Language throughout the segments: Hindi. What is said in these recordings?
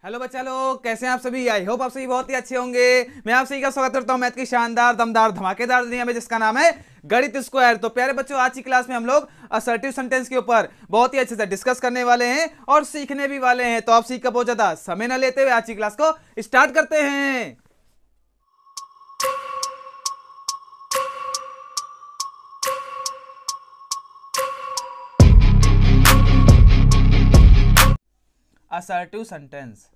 हेलो बच्चा लोग, कैसे हैं आप सभी। आई होप आप सभी बहुत ही अच्छे होंगे। मैं आप सभी का स्वागत करता हूं मैथ की शानदार दमदार धमाकेदार दुनिया में, जिसका नाम है गणित स्क्वायर। तो प्यारे बच्चों, आज की क्लास में हम लोग असर्टिव सेंटेंस के ऊपर बहुत ही अच्छे से डिस्कस करने वाले हैं और सीखने भी वाले हैं। तो आप सीख कर बहुत ज्यादा समय न लेते हुए आज की क्लास को स्टार्ट करते हैं। Assertive sentence.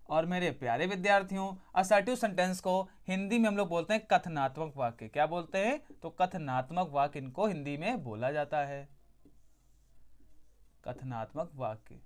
और मेरे प्यारे विद्यार्थियों, असर्टिव सेंटेंस को हिंदी में हम लोग बोलते हैं कथनात्मक वाक्य। क्या बोलते हैं? तो कथनात्मक वाक्य इनको हिंदी में बोला जाता है, कथनात्मक वाक्य।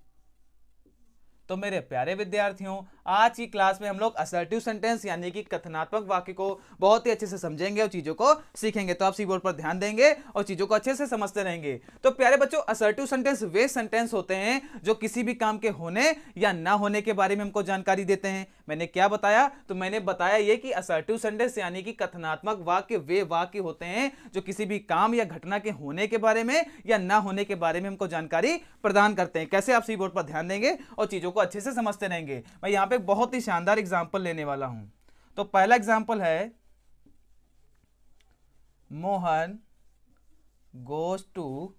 तो मेरे प्यारे विद्यार्थियों, आज की क्लास में हम लोग असर्टिव सेंटेंस यानी कि कथनात्मक वाक्य को बहुत ही अच्छे से समझेंगे और चीजों को सीखेंगे। तो आप सी बोर्ड पर ध्यान देंगे और चीजों को अच्छे से समझते रहेंगे। तो प्यारे बच्चों, असर्टिव सेंटेंस वे सेंटेंस होते हैं जो किसी भी काम के होने या ना होने के बारे में हमको जानकारी देते हैं। मैंने क्या बताया? तो मैंने बताया ये कि असर्टिव सेंटेंस यानी कि कथनात्मक वाक्य वे वाक्य होते हैं जो किसी भी काम या घटना के होने के बारे में या ना होने के बारे में हमको जानकारी प्रदान करते हैं। कैसे? आप सी बोर्ड पर ध्यान देंगे और चीजों को अच्छे से समझते रहेंगे। मैं यहां पे बहुत ही शानदार एग्जांपल लेने वाला हूं। तो पहला एग्जांपल है, मोहन गोज टू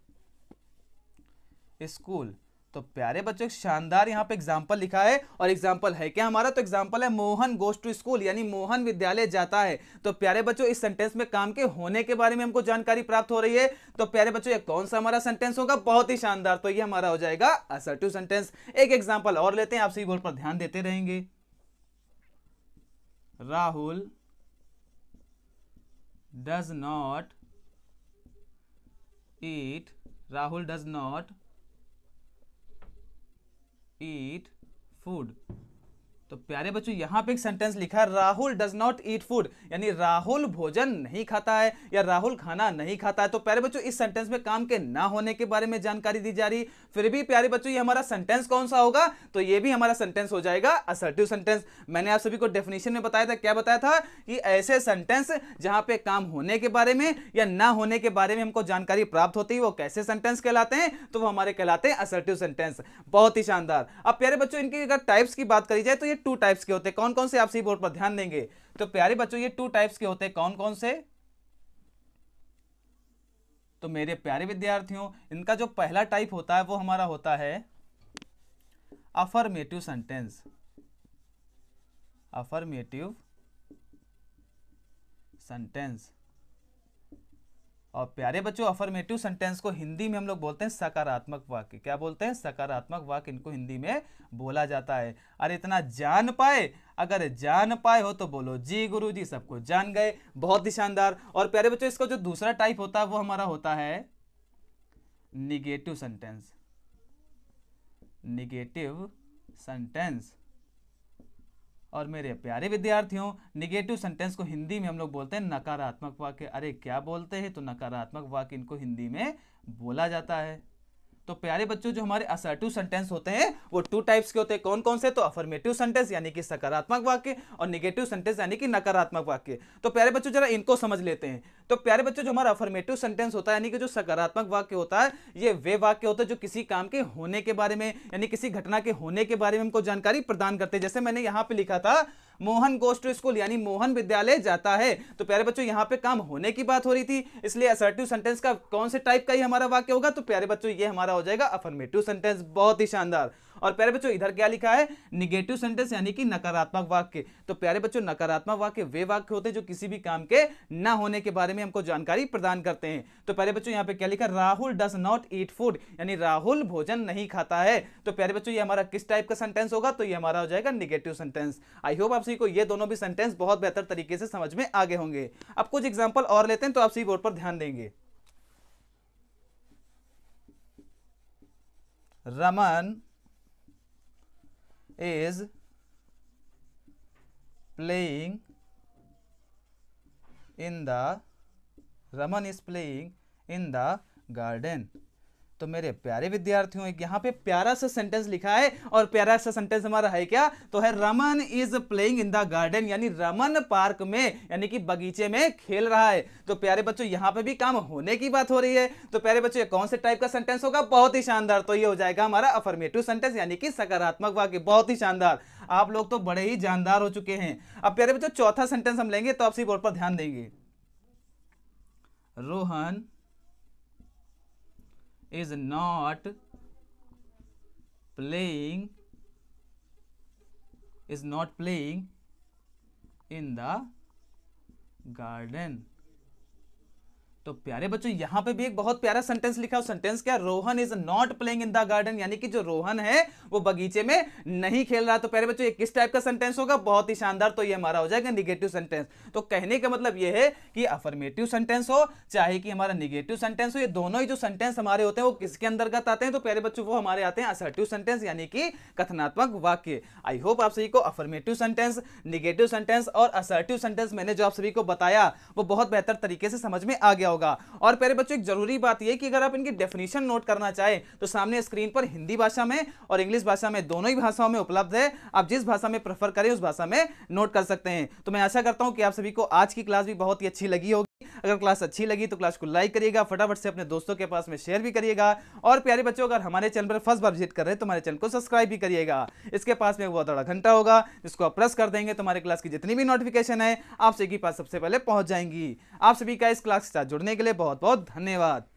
स्कूल। तो प्यारे बच्चों, शानदार यहां पे एग्जांपल लिखा है और एग्जांपल है क्या हमारा? तो एग्जांपल है मोहन गोज टू स्कूल, यानी मोहन विद्यालय जाता है। तो प्यारे बच्चों, इस सेंटेंस में काम के होने के बारे में हमको जानकारी प्राप्त हो रही है। तो प्यारे बच्चों, ये कौन सा हमारा सेंटेंस होगा? बहुत ही शानदार। तो ये हमारा हो जाएगा असर्टिव सेंटेंस। एक एग्जांपल और लेते हैं, आप सही बोर्ड पर ध्यान देते रहेंगे। Rahul does not eat, Rahul does not eat food. तो प्यारे बच्चों, यहां पे एक सेंटेंस लिखा है, Rahul does not eat food, यानी राहुल भोजन नहीं खाता है या राहुल खाना नहीं खाता है। तो प्यारे बच्चों, इस सेंटेंस में काम के ना होने के बारे में जानकारी दी जा रही। फिर भी प्यारे बच्चों, ये हमारा सेंटेंस कौन सा होगा? तो ये भी हमारा सेंटेंस हो जाएगा असर्टिव सेंटेंस। मैंने आप सभी को डेफिनेशन में बताया था, क्या बताया था? कि ऐसे सेंटेंस जहां पे काम होने के बारे में या ना होने के बारे में हमको जानकारी प्राप्त होती है, वो कैसे सेंटेंस कहलाते हैं? तो वो हमारे कहलाते हैं असर्टिव सेंटेंस। बहुत ही शानदार। अब प्यारे बच्चों, इनकी अगर टाइप्स की बात करी जाए तो ये टू टाइप्स के होते हैं। कौन कौन से? आप सी बोर्ड पर ध्यान देंगे। तो प्यारे बच्चों, ये टू टाइप्स के होते हैं। कौन कौन से? तो मेरे प्यारे विद्यार्थियों, इनका जो पहला टाइप होता है वो हमारा होता है अफर्मेटिव सेंटेंस। Affirmative sentence. और प्यारे बच्चों, अफर्मेटिव सेंटेंस को हिंदी में हम लोग बोलते हैं सकारात्मक वाक्य। क्या बोलते हैं? सकारात्मक वाक्य इनको हिंदी में बोला जाता है। अरे इतना जान पाए, अगर जान पाए हो तो बोलो जी गुरुजी, सबको जान गए। बहुत ही शानदार। और प्यारे बच्चों, इसका जो दूसरा टाइप होता है वो हमारा होता है निगेटिव सेंटेंस। Negative sentence. और मेरे प्यारे विद्यार्थियों, निगेटिव सेंटेंस को हिंदी में हम लोग बोलते हैं नकारात्मक वाक्य। अरे क्या बोलते हैं? तो नकारात्मक वाक्य इनको हिंदी में बोला जाता है। तो प्यारे बच्चों, जो हमारे असर्टिव सेंटेंस होते हैं वो टू टाइप्स के होते हैं। कौन कौन से? तो अफर्मेटिव सेंटेंस यानी कि सकारात्मक वाक्य और निगेटिव सेंटेंस यानी कि नकारात्मक वाक्य। तो प्यारे बच्चों, जरा इनको समझ लेते हैं। तो प्यारे बच्चों, जो हमारा अफर्मेटिव सेंटेंस होता है यानी कि जो सकारात्मक वाक्य होता है, ये वे वाक्य होते हैं जो किसी काम के होने के बारे में यानी किसी घटना के होने के बारे में हमको जानकारी प्रदान करते हैं। जैसे मैंने यहां पे लिखा था, मोहन गोज टू स्कूल, यानी मोहन विद्यालय जाता है। तो प्यारे बच्चों, यहां पे काम होने की बात हो रही थी, इसलिए असर्टिव सेंटेंस का कौन से टाइप का ही हमारा वाक्य होगा? तो प्यारे बच्चों, ये हमारा हो जाएगा अफर्मेटिव सेंटेंस। बहुत ही शानदार। और प्यारे बच्चों, इधर क्या लिखा है? निगेटिव सेंटेंस यानी कि नकारात्मक वाक्य। तो प्यारे बच्चों, नकारात्मक वाक्य वे वाक्य होते हैं जो किसी भी काम के ना होने के बारे में हमको जानकारी प्रदान करते हैं। तो प्यारे बच्चों, यहां पे क्या लिखा? Rahul does not eat food, यानी राहुल भोजन नहीं खाता है। तो प्यारे बच्चों, ये हमारा किस टाइप का सेंटेंस होगा? तो ये हमारा हो जाएगा निगेटिव सेंटेंस। आई होप आप सभी को ये दोनों भी सेंटेंस बहुत बेहतर तरीके से समझ में आगे होंगे। अब कुछ एग्जांपल और लेते हैं, तो आप सभी बोर्ड पर ध्यान देंगे। Raman is playing in the Raman is playing in the garden। तो मेरे प्यारे विद्यार्थियों, एक यहाँ पे प्यारा सा सेंटेंस लिखा है, और प्यारा सा सेंटेंस हमारा है क्या? तो है Raman is playing in the garden, यानी रमन पार्क में यानी कि बगीचे में खेल रहा है। तो प्यारे बच्चों, यहाँ पे भी काम होने की बात हो रही है। तो प्यारे बच्चों, ये कौन से टाइप का सेंटेंस होगा? बहुत ही शानदार। तो ये हो जाएगा हमारा अफर्मेटिव सेंटेंस, यानी कि सकारात्मक वाक्य। बहुत ही शानदार, आप लोग तो बड़े ही जानदार हो चुके हैं। अब प्यारे बच्चों, चौथा सेंटेंस हम लेंगे, तो आप सी बोर्ड पर ध्यान देंगे। Rohan is not playing in the garden। तो प्यारे बच्चों, यहां पे भी एक बहुत प्यारा सेंटेंस लिखा है। सेंटेंस क्या? Rohan is not playing in the garden, यानी कि जो रोहन है वो बगीचे में नहीं खेल रहा। तो प्यारे बच्चों, ये किस टाइप का सेंटेंस होगा? बहुत ही शानदार। तो ये हमारा हो जाएगा निगेटिव सेंटेंस। तो कहने का मतलब ये है कि अफर्मेटिव सेंटेंस हो चाहे कि हमारा निगेटिव सेंटेंस हो, ये दोनों ही जो सेंटेंस हमारे होते हैं वो किसके अंतर्गत आते हैं? तो प्यारे बच्चों, वो हमारे आते हैं असर्टिव सेंटेंस, यानी कि कथनात्मक वाक्य। आई होप आप सभी को अफर्मेटिव सेंटेंस, निगेटिव सेंटेंस और असर्टिव सेंटेंस मैंने जो आप सभी को बताया वो बहुत बेहतर तरीके से समझ में आ गया होगा। और प्यारे बच्चों, एक जरूरी बात यह कि अगर आप इनकी डेफिनेशन नोट करना चाहें तो सामने स्क्रीन पर हिंदी भाषा में और इंग्लिश भाषा में, दोनों ही भाषाओं में उपलब्ध है। आप जिस भाषा में प्रेफर करें उस भाषा में नोट कर सकते हैं। तो मैं आशा करता हूं कि आप सभी को आज की क्लास भी बहुत ही अच्छी लगी होगी। अगर क्लास अच्छी लगी तो क्लास को लाइक करिएगा, फटाफट से अपने दोस्तों के पास में शेयर भी करिएगा। और प्यारे बच्चों, अगर हमारे चैनल पर फर्स्ट बार विजिट कर रहे हैं तो हमारे चैनल को सब्सक्राइब भी करिएगा। इसके पास में बहुत बड़ा घंटा होगा, जिसको आप प्रेस कर देंगे तो हमारे क्लास की जितनी भी नोटिफिकेशन है आप सभी के पास सबसे पहले पहुंच जाएंगी। आप सभी का इस क्लास के साथ जुड़ने के लिए बहुत बहुत धन्यवाद।